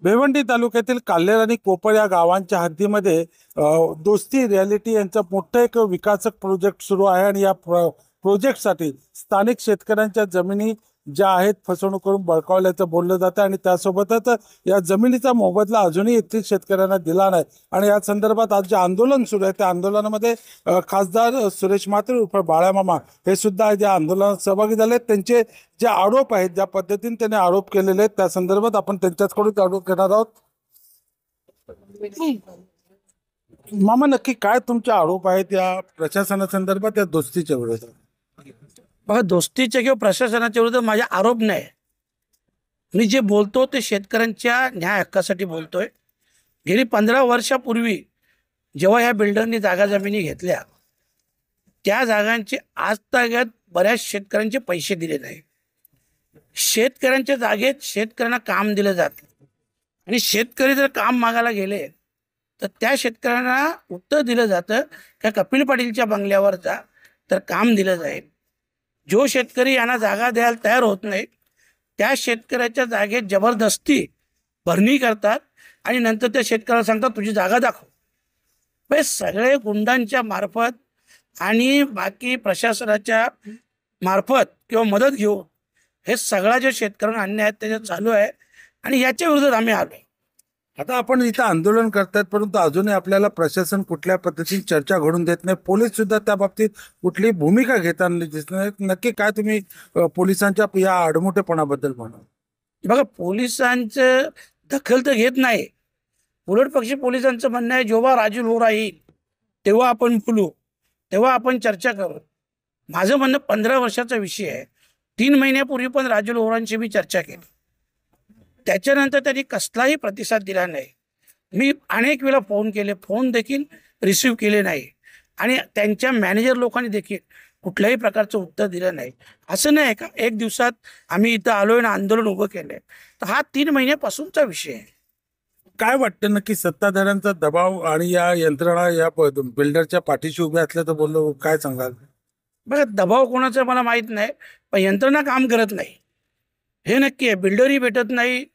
भिवंडी तालुक्यातील काल्हेर आणि कोपर या गावांच्या हद्दीमध्ये दोस्ती रियालिटी यांचा मोठा एक विकासक प्रोजेक्ट सुरू आहे आणि या प्रोजेक्टसाठी स्थानिक शेतकऱ्यांच्या जमिनी ज्या आहेत फसवणूक करून बळकावल्याचं बोललं जातं आणि त्यासोबतच या जमिनीचा मोबदला अजूनही येथील शेतकऱ्यांना दिला नाही आणि या संदर्भात आज जे आंदोलन सुरू आहे त्या आंदोलनामध्ये खासदार सुरेश म्हात्रे उर्फ बाळामामा हे सुद्धा या आंदोलनात सहभागी झाले आहेत। त्यांचे जे आरोप आहेत, ज्या पद्धतीने त्यांनी आरोप केलेले आहेत त्या संदर्भात आपण त्यांच्याकडून आरोप घेणार आहोत। मामा, नक्की काय तुमचे आरोप आहेत या प्रशासनासंदर्भात, या दोस्तीच्या विरोधात? बघा, दोस्तीच्या किंवा प्रशासनाच्या विरुद्ध माझे आरोप नाही। मी जे बोलतो ते शेतकऱ्यांच्या न्याय हक्कासाठी बोलतोय। गेली 15 वर्षापूर्वी जेव्हा या बिल्डरनी जागा जमिनी घेतल्या त्या जागांचे आज तागात बऱ्याच शेतकऱ्यांचे पैसे दिले नाही। शेतकऱ्यांच्या जागेत शेतकऱ्यांना काम दिलं जातं आणि शेतकरी जर काम मागायला गेले तर त्या शेतकऱ्यांना उत्तर दिलं जातं की कपिल पाटीलच्या बंगल्यावर जा तर काम दिलं जाईल। जो शेतकरी यांना जागा द्यायला तयार होत नाही त्या शेतकऱ्याच्या जागेत जबरदस्ती भरणी करतात आणि नंतर त्या शेतकऱ्याला सांगतात तुझी जागा दाखव। हे सगळे गुंडांच्या मार्फत आणि बाकी प्रशासनाच्या मार्फत किंवा मदत घेऊन हे सगळा जे शेतकऱ्यांना अन्याय आहे त्याच्यात चालू आहे आणि याच्या विरोधात आम्ही आलो। आता आपण इथं आंदोलन करतात परंतु अजूनही आपल्याला प्रशासन कुठल्या पद्धतीने चर्चा घडून देत नाही, पोलीस सुद्धा त्या बाबतीत कुठली भूमिका घेताना दिसत नाही। नक्की काय तुम्ही पोलिसांच्या या आडमुठेपणाबद्दल म्हणा? बघा, पोलिसांचं दखल तर घेत नाही। उलट पक्षी पोलिसांचं म्हणणं आहे जेव्हा राजू लोरा येईल तेव्हा आपण बोलू, तेव्हा आपण चर्चा करू। माझं म्हणणं 15 वर्षाचा विषय आहे। 3 महिन्यापूर्वी पण राजू लोरांची मी चर्चा केली, त्याच्यानंतर त्यांनी कसलाही प्रतिसाद दिला नाही। मी अनेक वेळा फोन केले, फोन देखील रिसीव्ह केले नाही आणि त्यांच्या मॅनेजर लोकांनी देखील कुठल्याही प्रकारचं उत्तर दिलं नाही। असं नाही का एक दिवसात आम्ही इथं आलोय आणि आंदोलन उभं केलंय, तर हा 3 महिन्यापासूनचा विषय आहे। काय वाटतं नक्की सत्ताधाऱ्यांचा दबाव आणि या यंत्रणा या बिल्डरच्या पाठीशी उभ्या असल्याचं बोललो, काय सांगाल? बघा, दबाव कोणाचा मला माहीत नाही, पण यंत्रणा काम करत नाही हे नक्की आहे। बिल्डरही भेटत नाही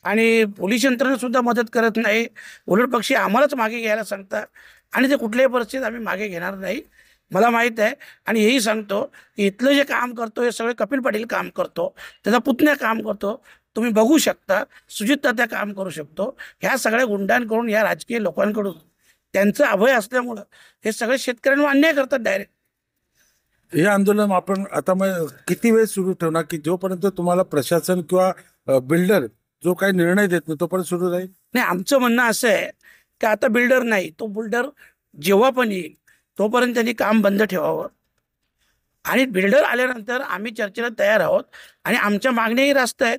आणि पोलीस यंत्रणा सुद्धा मदत करत नाही। उलट पक्षी आम्हालाच मागे घ्यायला सांगतात आणि ते कुठल्याही परिस्थितीत आम्ही मागे घेणार नाही, मला माहीत आहे। आणि हेही सांगतो की इथलं जे काम करतो हे सगळे कपिल पाटील काम करतो, त्याचा पुतण्या काम करतो, तुम्ही बघू शकता। सुजित तात्या काम करू शकतो। ह्या सगळ्या गुंडांकडून, या राजकीय लोकांकडून त्यांचं अभय असल्यामुळं हे सगळे शेतकऱ्यांवर अन्याय करतात डायरेक्ट। हे आंदोलन आपण आता मग किती वेळ सुरू ठेवणार की जोपर्यंत तुम्हाला प्रशासन किंवा बिल्डर जो काही निर्णय देत नाही तोपर्यंत सुरू राहील? नाही, आमचं म्हणणं असं आहे की आता बिल्डर नाही, तो बिल्डर जेव्हा पण येईल तोपर्यंत त्यांनी काम बंद ठेवावं आणि बिल्डर आल्यानंतर आम्ही चर्चेला तयार आहोत। आणि आमच्या मागण्याही रास्त आहेत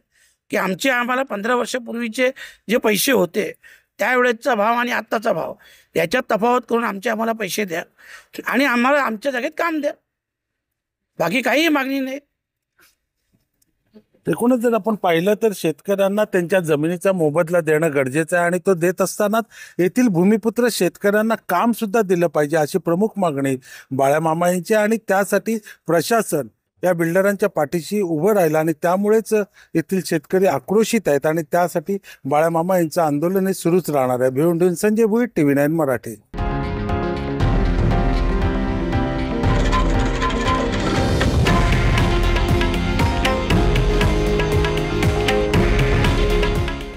की आम्हाला 15 वर्षापूर्वीचे जे पैसे होते त्यावेळेसचा भाव आणि आत्ताचा भाव याच्यात तफावत करून आम्हाला पैसे द्या आणि आम्हाला आमच्या जागेत काम द्या, बाकी काही मागणी नाही। एकूणच जर आपण पाहिलं तर शेतकऱ्यांना त्यांच्या जमिनीचा मोबदला देणं गरजेचं आहे आणि तो देत असताना येथील भूमिपुत्र शेतकऱ्यांना काम सुद्धा दिलं पाहिजे अशी प्रमुख मागणी बाळामामा यांची आणि त्यासाठी प्रशासन या बिल्डरांच्या पाठीशी उभं राहिलं आणि त्यामुळेच येथील शेतकरी आक्रोशित आहेत आणि त्यासाठी बाळामामा यांचं आंदोलन हे सुरूच राहणार आहे। भिवंडीहून संजय भुईट, TV9 मराठी।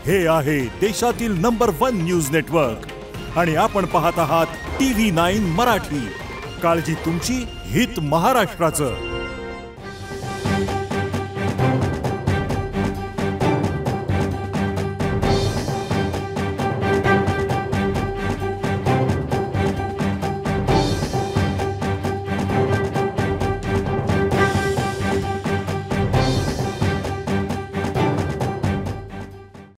हे आहे देशातील नंबर 1 न्यूज नेटवर्क आणि आपण पाहत आहात TV9 मराठी। काळजी तुमची, हित महाराष्ट्राचं।